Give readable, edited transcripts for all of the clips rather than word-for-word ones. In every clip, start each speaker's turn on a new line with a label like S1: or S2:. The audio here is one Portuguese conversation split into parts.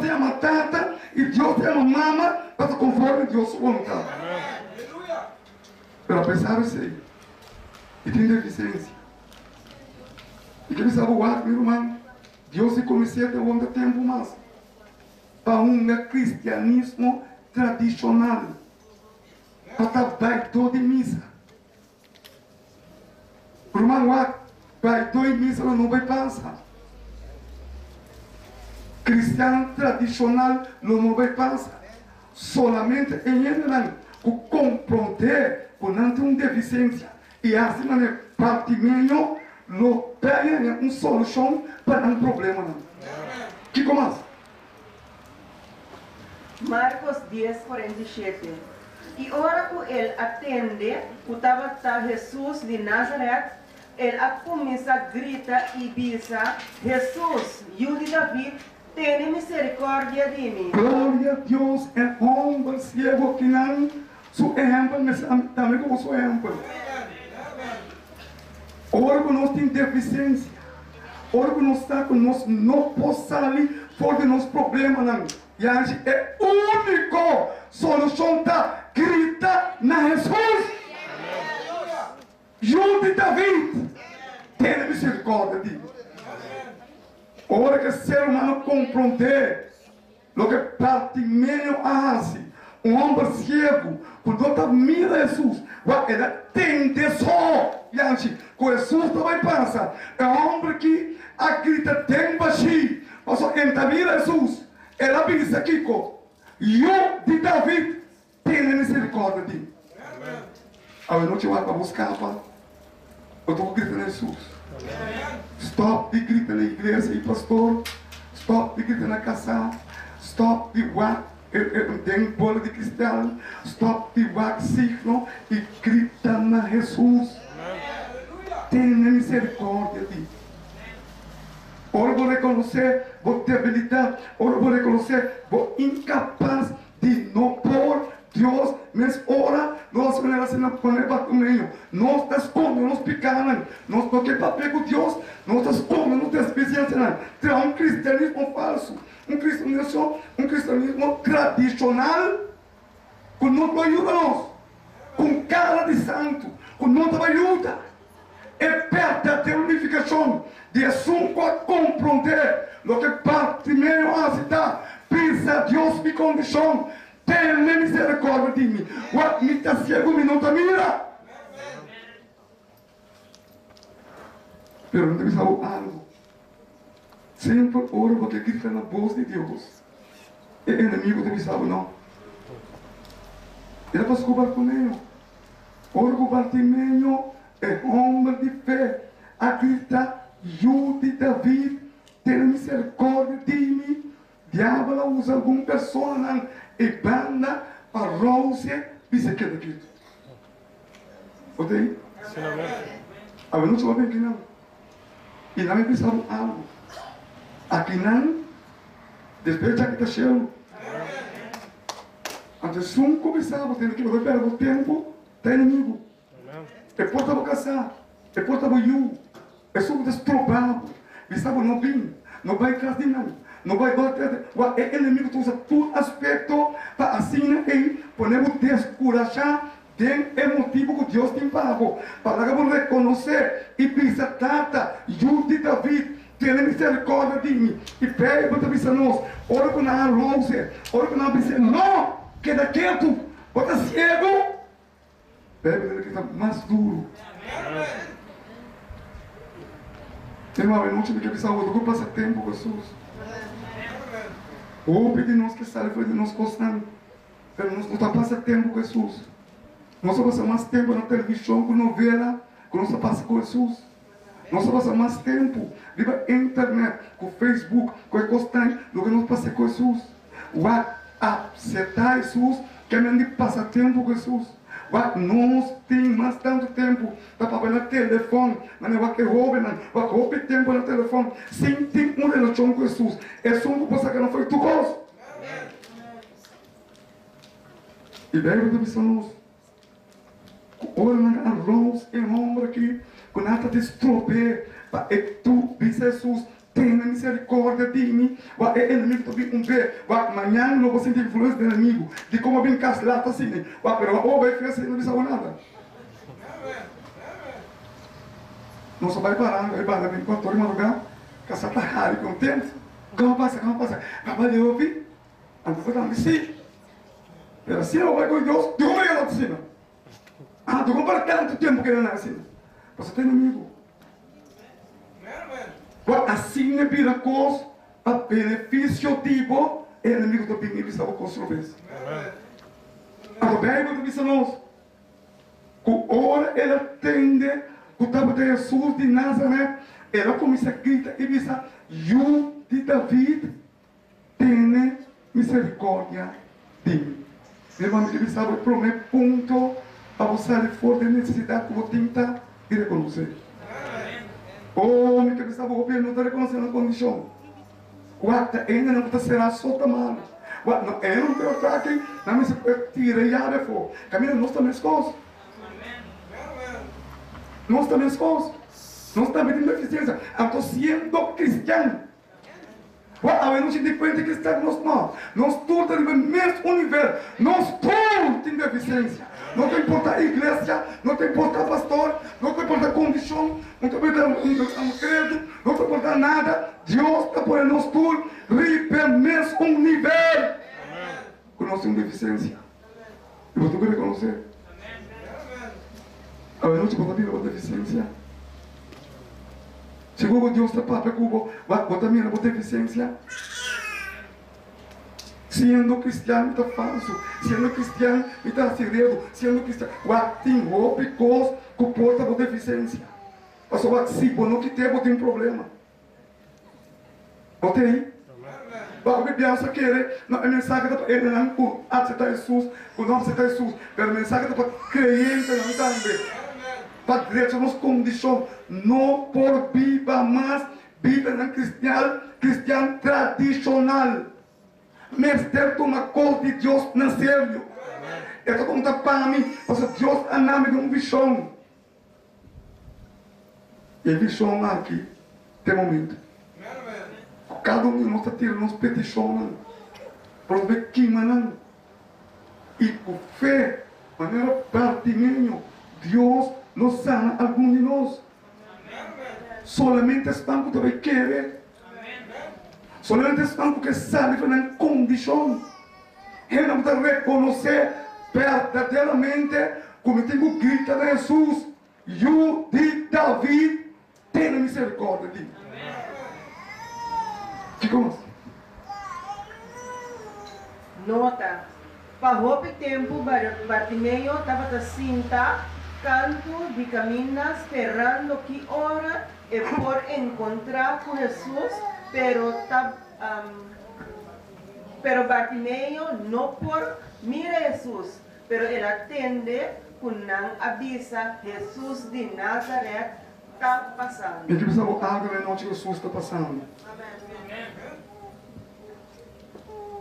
S1: te ama tata e Deus te ama mama, para conforme Deus sua vontade. Mas apesar disso aí, e tem deficiência. E que sabe o ar, meu irmão, Deus se conhecia de onde tempo mais. Para um cristianismo tradicional. Para baito de missa. Irmão, baito de missa não vai passar. Cristiano tradicional não vai passar. Solamente em ele que compreender que não tem uma deficiência. E assim, praticamente, não tem uma solução para um problema. Que começa?
S2: Marcos 10:47. E ora que ele atende, que estava Jesus de Nazaré, ele começa a gritar e dizer: Jesus, filho de Davi, tem misericórdia de mim.
S1: Glória a Deus, é homem ciego que não, seu exemplo, mas também como seu exemplo. Ora que nós temos deficiência, ora que nós não podemos sair fora de nosso problema, não. E a gente é a única solução da grita na Jesus. Filho de Davi, tenha misericórdia de mim. Ora que o ser humano compreender o que praticamente hace, homem cego, quando mira Jesus, ele atende só. E a gente, com Jesus também passa. É um homem que acredita tem baixinho, mas entra Jesus. Ela diz aqui, eu de Davi, tenha misericórdia de mim. Aí eu não te vou para buscar, eu estou gritando Jesus. Stop de gritar na igreja e pastor. Stop de gritar na casa. Stop de tem bola de cristal. Stop de signo e grita na Jesus. Tenha misericórdia de mim. Ora vou reconhecer vou debilidade, ora vou reconhecer vou incapaz de não pôr Deus, mas ora nós vamos assim na panela do meio, nós descomemos, nós picamos, nós não queremos papel com Deus, nós descomemos, nós despeciamos, tem um cristianismo falso, um cristianismo tradicional, que não ajuda nós, com cara de santo, que não ajuda. É perto da unificação de assunto a compreender o que primeiro a cidade pensa Deus me condição tenha misericórdia de mim o me está cego me não está mira pero não deve saber algo sempre ora porque grita na voz de Deus e inimigo deve saber não ele vai escutar com ele ora com o Bartimeu é homem de fé, acredita, filho de Davi, tem misericórdia de mim. Diabo usa alguma pessoa e banda para rouse e se queda aqui. Ok? A não se vai bem que não. E não me pensaram algo. Aqui não, depois já que está cheio. Antes um começava, tem que perder o tempo, tem inimigo. É porta para casar, é porta para eu, é só destrobado, e sabe, não vem, não vai atrás de nada, não vai bater, é inimigo que usa todo aspecto para assim, e podemos descurajar, tem motivo que Deus tem pago, para que vamos reconhecer e pensar, tata, eu de Davi, tem misericórdia de mim, e pega para pensar nós, ora que não há longe, ora que não há pensar, não, queda quieto, bota cego, pega ele que está mais duro. Irmão, eu não tive que pensar, eu vou passar tempo com Jesus. Ou pedir nós que saia foi de nós gostando. Mas nós não está passando tempo com Jesus. Nós só passamos mais tempo na televisão, com novela, que nós só passamos com Jesus. Nós só passamos mais tempo na internet, com Facebook, com o constante, do que nós passamos com Jesus. Aceitar Jesus, que a gente passa tempo com Jesus. Nós temos mais tanto tempo para falar no telefone, mas não que rouba tempo no telefone, sem ter uma relação com Jesus. É só um que você que não foi tu gosto. E daí eu disse nós, olha na arroz e ombro aqui, com nada de estropear, para tu, Jesus, tenha misericórdia de mim. O inimigo também amanhã não vou sentir influência do inimigo, de como bem caslata assim, pero vai ficar assim, não sabe nada. Não só vai parar, vai parar, vem 4 horas de madrugada, caçar tarrari, contente. Como passa? Acaba de ouvir, anda falando assim. Pero assim não vai com Deus, Deus vai lá de cima. Tu compara tanto tempo que ele não é assim. Você tem inimigo. Assim é vira coisa, a benefício tipo, o inimigo também ele estava construindo. A Bíblia também diz nós, que ora ele atende, que estava de Jesus de Nazaré, ela começa a gritar e diz, eu de David, tenha misericórdia de mim. Meu amigo, ele sabe o primeiro ponto, a você for de necessidade que você tenta e reconhecer. Oh, meu querido, sabe o governo não está reconhecendo a condição. Guarda, ainda não está sendo solta mano. Guarda, eu não estou aqui, não me se tira e abre fogo. Camila, nós também as coisas. Nós também as coisas. Nós também temos deficiência. Eu estou sendo cristiano. Eu não se dá conta que estamos nós. Nós todos temos o mesmo universo. Nós todos temos deficiência. Não tem importa a igreja, não tem importa pastor, não tem importa a condição, não tem importa um credo, não tem importa nada. Deus está por nós todos, no mesmo nível. Que nós temos deficiência. E você quer reconhecer? Eu não te vou ter uma deficiência. Chegou o Deus está para Cuba, você também não tem deficiência. Sendo cristiano está falso, sendo cristiano está segredo, sendo cristiano, tem roupa e coisa que porta por deficiência. Mas só se você não quiser, tem um problema. Você aí? A Bíblia só quer, a mensagem para ele não aceitar Jesus, o não aceitar Jesus, mas a mensagem para crente não também. Para direito nos condições, não por viva mais, viva na cristiano tradicional. Mas ter uma coisa de Deus na sério. Eu estou contando para mim, porque Deus é nome de uma visão. E a visão aqui, tem momento. Cada um de nós está tirando nos petições, para ver quem mandando. E por fé, maneira partimenho, Deus nos sana algum de nós. Solamente estão que também querem. Solamente estão porque sabe na condição. Ele não pode reconhecer verdadeiramente, como tenho grita de Jesus, eu de David, tenha misericórdia de mim. Ficamos.
S2: Nota, para o tempo, Bartimeu estava sentado, canto de caminho, esperando que hora e por encontrar com Jesus, pero Bartimeu não por mira Jesus, pero ele atende com não avisa Jesus de Nazaré está passando.
S1: E que precisava água na noite que Jesus está passando.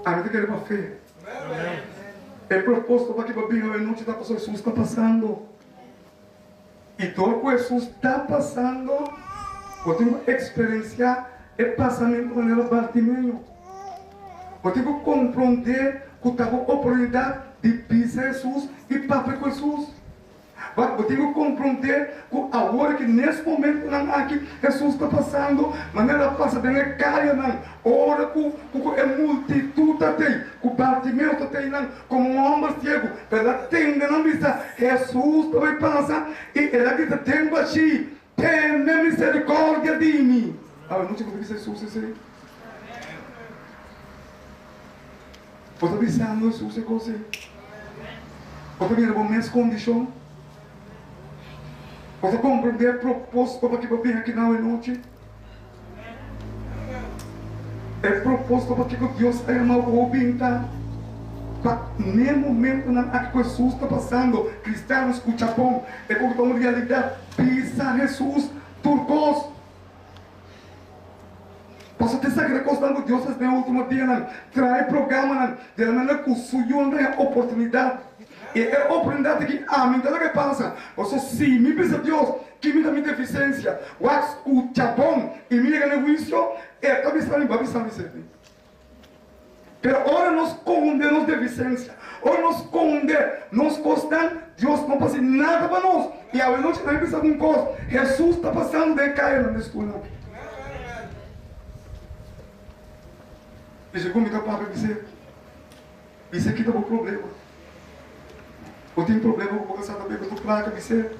S1: A gente quer ir para fé. É proposto para que bem a noite da pessoa Jesus está passando. E todo que Jesus está passando, eu tenho que experienciar o passamento de maneira Bartimeu. Eu tenho que compreender que eu estava a oportunidade de pisar Jesus e papar com Jesus. Eu tenho que compreender que agora que nesse momento aqui Jesus está passando, maneira passa bem a caia não, ora que a multidão tem, que o Bartimeu tem não, como um homem cego, ela tem não vista Jesus também passa e ela diz tem baixi, tem misericórdia de mim. Eu não tive visto Jesus assim. Você está dizendo Jesus é coisa. Você vira para a mesma condição. Você compreender o propósito para que eu venha aqui na noite? É propósito para que Deus ama o obinta. Para nem momento que Jesus está passando, cristianos com o Japão, é como estamos realidade, pisa Jesus, turcos. Posso ter sagrado constando Deus no último dia, traz programa, de maneira que o suyo não é oportunidade. E é a oportunidade que a mim, que passa. Você sim, me pensa Deus, que me dá minha deficiência, o chabón e me liga no juízo, é a cabeça de babisa me Pero ora nós condenamos deficiência, ora nós condenamos, nós costan, Deus não passa nada para nós. E a noite nós pensamos em coisa, Jesus está passando de cair na escola. E chegou me para dizer, isso aqui está com problema. Ou tem problema com a caçada bebê do placa, dizer.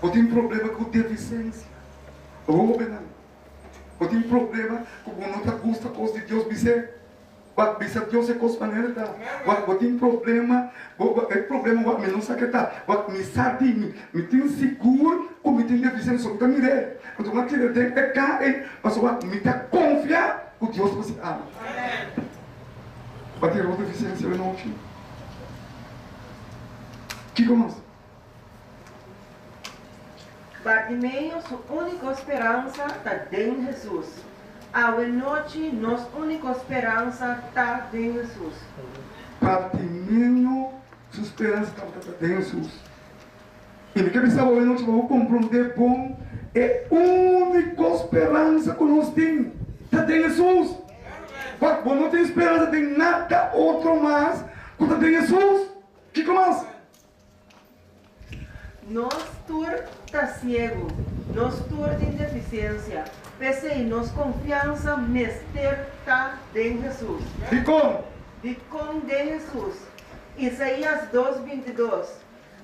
S1: Ou tem problema com deficiência. Ou tem problema com não está gosta coisa de Deus, dizer. Bisa Deus é coisa maneira, tá? Ou tem problema, mas não sabe que tá. Me sabe, me tem seguro, como me tem deficiência, só que tá me der. Quando uma tira de pecar, mas me tá confiar com Deus você ama. Bater outra deficiência eu não tinha. Que como?
S2: Bartimeu, sua única esperança está em Jesus. A noite, nossa única esperança está em Jesus.
S1: Bartimeu, sua esperança está em Jesus. E me quer saber, a noite vou compreender bom, é a única esperança que nós temos. Está em Jesus. Quando não tem esperança, tem nada outro mais, quando está em Jesus. Que começa?
S2: Nós todos está cego, nós todos tem deficiência. Pese nos confiança, mister está em Jesus.
S1: E como?
S2: De com de Jesus. Isaías 2:22.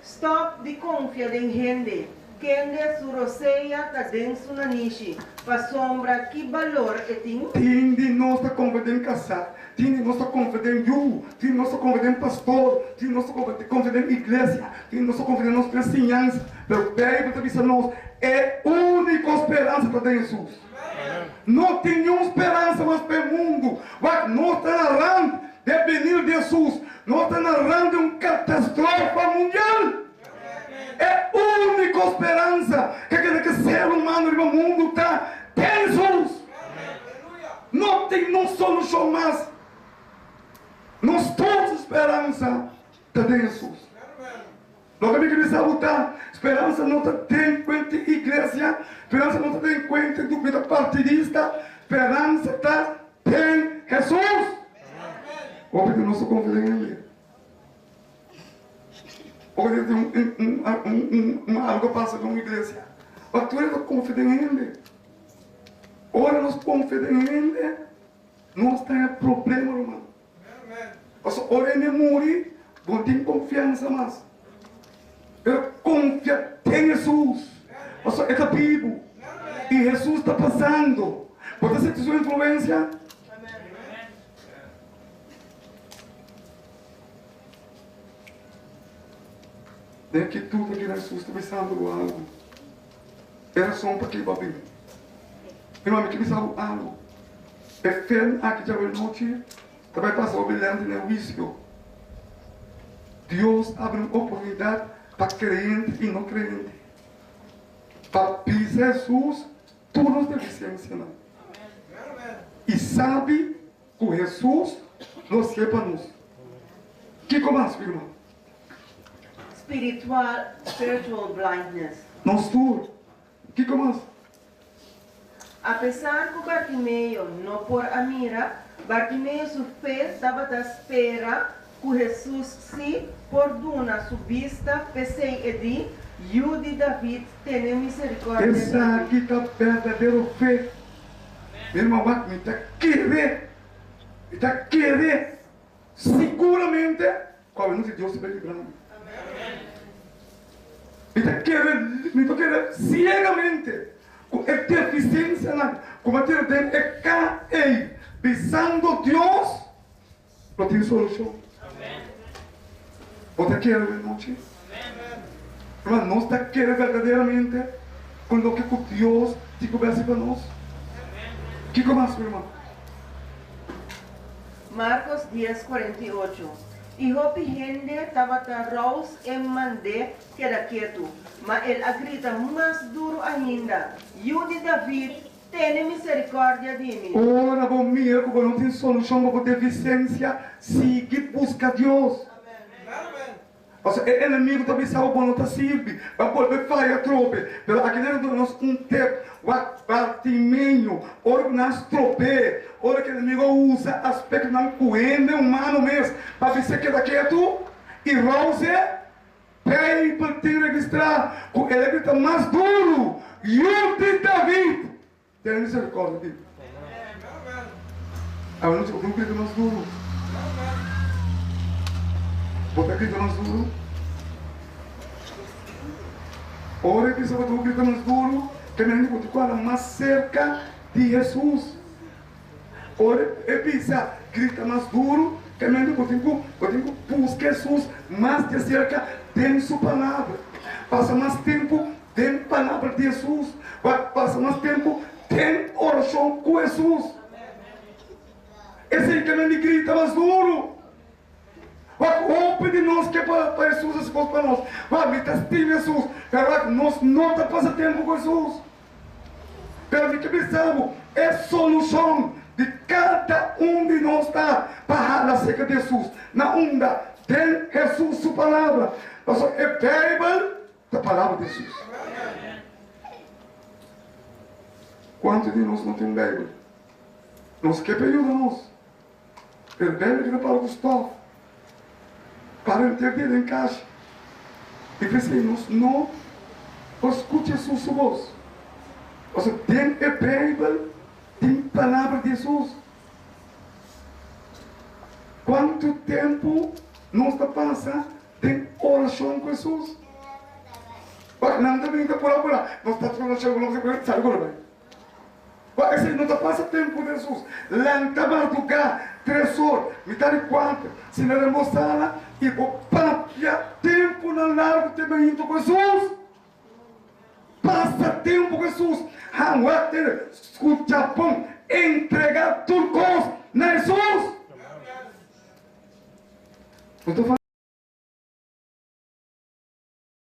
S2: Stop de confiar em gente. Kende suroseia está dentro na niche. Para sombra que valor é tem?
S1: Tem de nossa confiança em casar. Tem de nossa confiança em you. Tem de nossa confiança em pastor. Tem de nossa confiança em igreja. Tem de nossa confiança em nossa ensinança. Mas o Bíblia está dizendo nós é a única esperança para Jesus. Não tem nenhuma esperança mais para o mundo. Nós estamos narrando de venir de Jesus. Nós estamos narrando de uma catástrofe mundial. É a única esperança que aquele ser humano no mundo está em Jesus. Não tem não solução mais. Nós todos esperança está em Jesus. Logo que ele sabe lutar, esperança não está em conta igreja, esperança não está em conta do vida partidista, esperança está em Jesus. Ouve que nosso convite em ele. Hoje tem algo passa numa igreja. Mas tu és confidente em ele. Ora nós confiamos em ele. Nós temos problema, irmão. Mas ora ele morre, não tem confiança mais. Eu confio em Jesus. Mas é a Bíblia. E Jesus está passando. Pode ser sua influência? É que tudo que Jesus está pensando algo. Era só um pouquinho para Bíblia. Irmão, que pensava algo. É fé aqui já a noite. Também passa obediente no vício. Deus abre uma oportunidade para crente e não crente. Para pisar Jesus, tudo nos deficiência não. E sabe que Jesus nos quer para nós. Que começa, irmão?
S2: Spiritual blindness.
S1: Nós tudo. Que começa?
S2: Apesar que Bartimeu não por a mira, Bartimeu sua fé estava à espera que Jesus se perdona sua vista, pensei e di, e de David tenha misericórdia.
S1: Essa aqui está verdadeiro fé. Meu irmão, me está querendo seguramente qual é o Deus se vai livrar. Me está querendo ciegamente com a deficiência como a ter dentro é cair pisando Deus não tem solução. Você quer ver noite? Mas nós está querendo verdadeiramente com o que Deus te conversa para nós. Que começa, meu irmão?
S2: Marcos 10:48. E hopi gente estava arroz em mande que era quieto, mas ele grita mais duro ainda. E de David, tenha misericórdia de mim.
S1: Ora, bom meu, como não tem solução para deficiência, siga busca Deus. Ou seja, o inimigo também sabe quando está sirve. Vai poder fazer trope. Mas aqui dentro nós um tempo, o partimenho, ora que nós trope, ora que o inimigo usa aspecto não coende humano mesmo, para você queda quieto e rouse, pede para te registrar, com ele grita mais duro, e o de David. Tem misericórdia dele. A noite eu grito mais duro. Bota grita mais duro. Ora que você vai gritar mais duro, que a gente pode falar mais cerca de Jesus. Ora, é pisa, grita mais duro, que a gente pode buscar Jesus mais de cerca de sua palavra. Passa mais tempo dentro da palavra de Jesus. Passa mais tempo dentro da oração com Jesus. Esse aí que a gente grita mais duro. Ouve de nós que é para Jesus, se fosse para nós. Vai, me Jesus. Nós não estamos passando tempo com Jesus. Pelo que pensamos, é solução de cada um de nós está para a seca de Jesus. Na onda, tem Jesus, sua palavra. Nós somos a Bíblia da palavra de Jesus. Quantos de nós não tem Bíblia? Nós que período nós? A Bíblia que para Gustavo. Para entender em caixa. E pensei, nós não escute Jesus sua voz. Ou seja, tem a Bíblia, tem a palavra de Jesus. Quanto tempo nós passamos tem oração com Jesus? Não também está por lá. Nós estamos falando de oração, sabe agora, vai? Esse não está passando tempo com Jesus. Lá não está mais lugar, 3 horas, metade 4. Se não é moçada, e vou passear tempo na larga também indo com Jesus. Passa tempo com Jesus. Hanwater, escuta pão, entregar tudo na Jesus. Não estou falando.